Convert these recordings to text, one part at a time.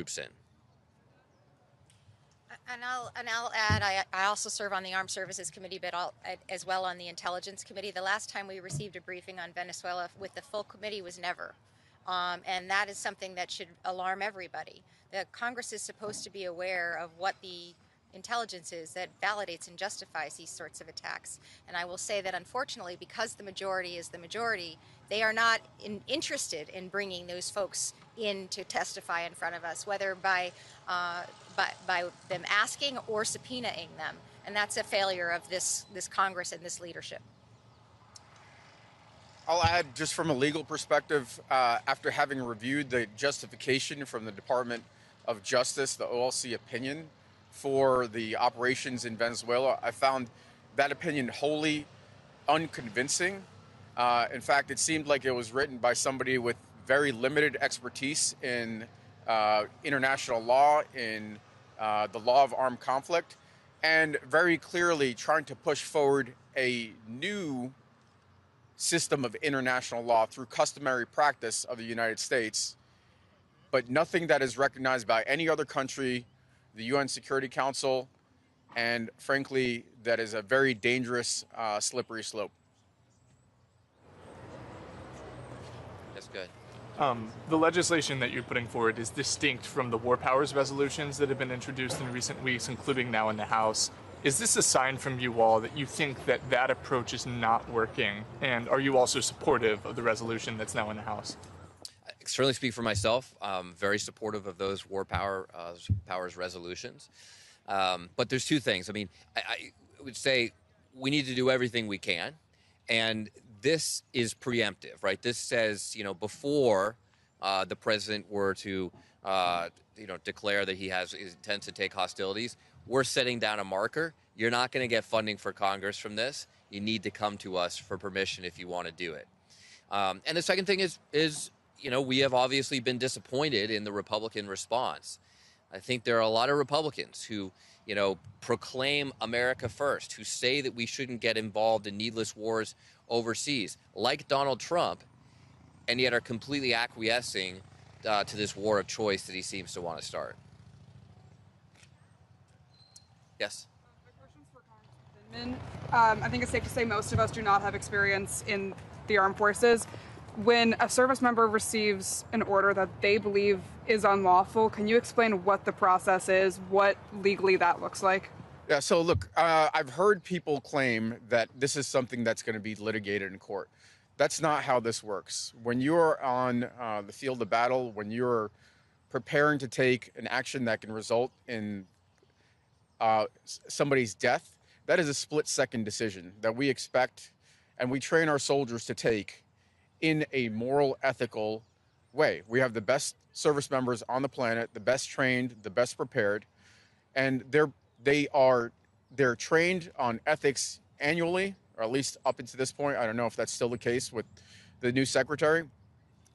groups in. And I'll add, I also serve on the Armed Services Committee, but as well on the Intelligence Committee. The last time we received a briefing on Venezuela with the full committee was never. And that is something that should alarm everybody. The Congress is supposed to be aware of what the intelligence is that validates and justifies these sorts of attacks. And I will say that unfortunately, because the majority is the majority, they are not interested in bringing those folks in to testify in front of us, whether by them asking or subpoenaing them. And that's a failure of this Congress and this leadership. I'll add, just from a legal perspective, after having reviewed the justification from the Department of Justice, the OLC opinion for the operations in Venezuela, I found that opinion wholly unconvincing. In fact, it seemed like it was written by somebody with very limited expertise in international law, in the law of armed conflict, and very clearly trying to push forward a new system of international law through customary practice of the United States, but nothing that is recognized by any other country, the UN Security Council, and frankly, that is a very dangerous, slippery slope. That's good. The legislation that you're putting forward is distinct from the war powers resolutions that have been introduced in recent weeks, including now in the House. Is this a sign from you all that you think that that approach is not working? And are you also supportive of the resolution that's now in the House? I can certainly speak for myself. I'm very supportive of those powers resolutions. But there's two things. I mean, I would say we need to do everything we can. And this is preemptive, right? This says, before the president were to, declare that he intends to take hostilities, we're setting down a marker. You're not going to get funding for Congress from this. You need to come to us for permission if you want to do it. And the second thing is, we have obviously been disappointed in the Republican response. I think there are a lot of Republicans who, proclaim America first, who say that we shouldn't get involved in needless wars overseas, like Donald Trump, and yet are completely acquiescing to this war of choice that he seems to want to start. Yes? My question's for Congressman Vindman. I think it's safe to say most of us do not have experience in the armed forces. When a service member receives an order that they believe is unlawful, can you explain what the process is, what legally that looks like? Yeah, so look, I've heard people claim that this is something that's going to be litigated in court. That's not how this works. When you're on the field of battle, when you're preparing to take an action that can result in somebody's death, that is a split-second decision that we expect and we train our soldiers to take in a moral, ethical way. We have the best service members on the planet, the best trained, the best prepared, and they're trained on ethics annually, or at least up until this point. I don't know if that's still the case with the new secretary.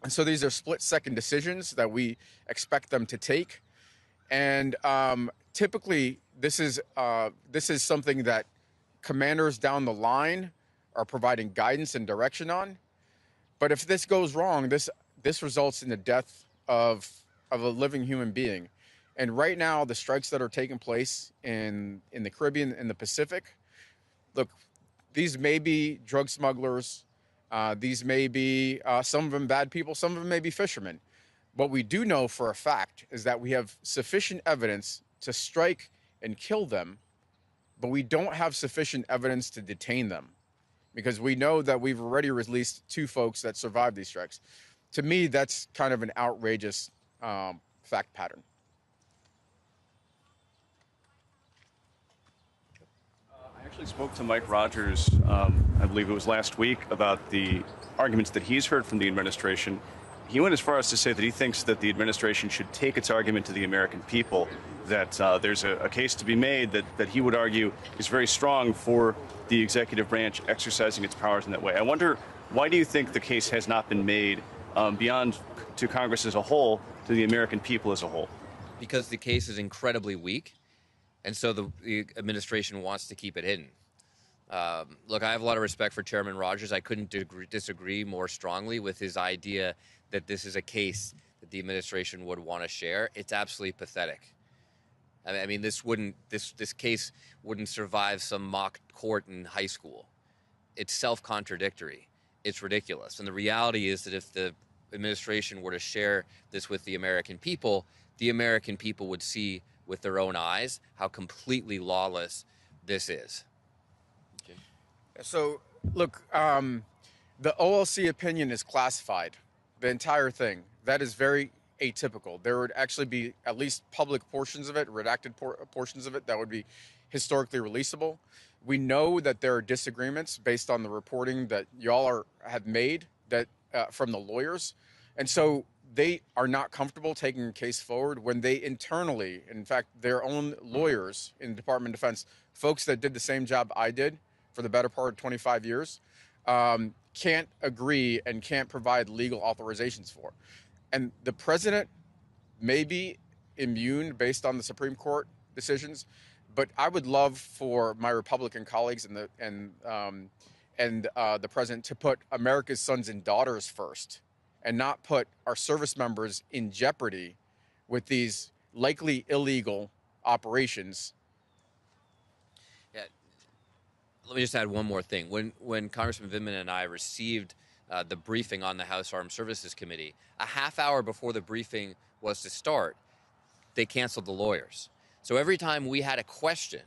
And so these are split-second decisions that we expect them to take. And typically, this is something that commanders down the line are providing guidance and direction on. But if this goes wrong, this results in the death of a living human being. And right now, the strikes that are taking place in the Caribbean and the Pacific, look, these may be drug smugglers. These may be, some of them bad people, some of them may be fishermen. What we do know for a fact is that we have sufficient evidence to strike and kill them, but we don't have sufficient evidence to detain them, because we know that we've already released 2 folks that survived these strikes. To me, that's kind of an outrageous fact pattern. I actually spoke to Mike Rogers, I believe it was last week, about the arguments that he's heard from the administration. He went as far as to say that he thinks that the administration should take its argument to the American people, that there's a case to be made that he would argue is very strong for the executive branch exercising its powers in that way. I wonder, why do you think the case has not been made beyond to Congress as a whole, to the American people as a whole? Because the case is incredibly weak, and so the administration wants to keep it hidden. Look, I have a lot of respect for Chairman Rogers. I couldn't disagree more strongly with his idea that this is a case that the administration would want to share, it's absolutely pathetic. I mean, this case wouldn't survive some mock court in high school. It's self-contradictory. It's ridiculous. And the reality is that if the administration were to share this with the American people would see with their own eyes how completely lawless this is. Okay. So, look, the OLC opinion is classified, the entire thing. That is very atypical. There would actually be at least public portions of it, redacted portions of it that would be historically releasable. We know that there are disagreements based on the reporting that y'all have made that from the lawyers. And so they are not comfortable taking a case forward when they internally, in fact, their own lawyers in the Department of Defense, folks that did the same job I did for the better part of 25 years, can't agree and can't provide legal authorizations for. And the president may be immune based on the Supreme Court decisions, but I would love for my Republican colleagues and the president to put America's sons and daughters first, and not put our service members in jeopardy with these likely illegal operations. Yeah. Let me just add one more thing. When Congressman Vindman and I received the briefing on the House Armed Services Committee, a half hour before the briefing was to start, they canceled the lawyers. So every time we had a question,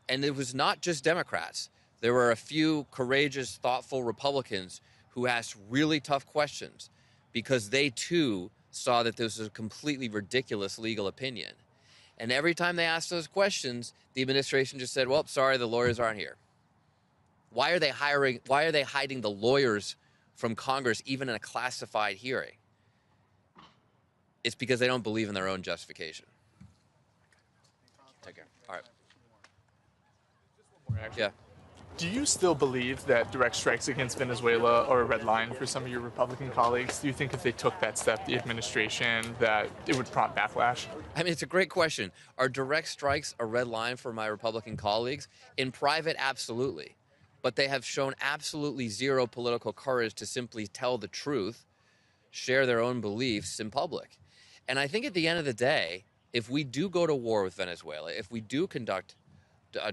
and it was not just Democrats, there were a few courageous, thoughtful Republicans who asked really tough questions because they too saw that this was a completely ridiculous legal opinion. And every time they asked those questions, the administration just said, well, sorry, the lawyers aren't here. Why are they hiding the lawyers from Congress even in a classified hearing? It's because they don't believe in their own justification. Take care. All right. Just one more, actually. Yeah. Do you still believe that direct strikes against Venezuela are a red line for some of your Republican colleagues? Do you think if they took that step, the administration, that it would prompt backlash? I mean, it's a great question. Are direct strikes a red line for my Republican colleagues? In private, absolutely. But they have shown absolutely zero political courage to simply tell the truth, share their own beliefs in public. And I think at the end of the day, if we do go to war with Venezuela, if we do conduct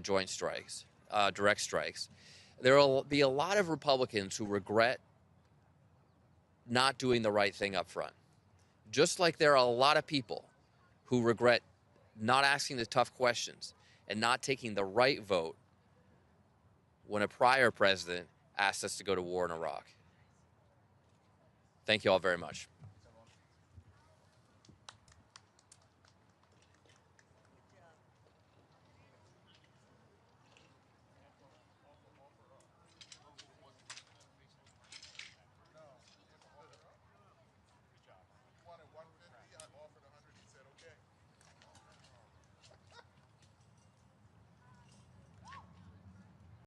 joint strikes, direct strikes, there will be a lot of Republicans who regret not doing the right thing up front. Just like there are a lot of people who regret not asking the tough questions and not taking the right vote when a prior president asked us to go to war in Iraq. Thank you all very much.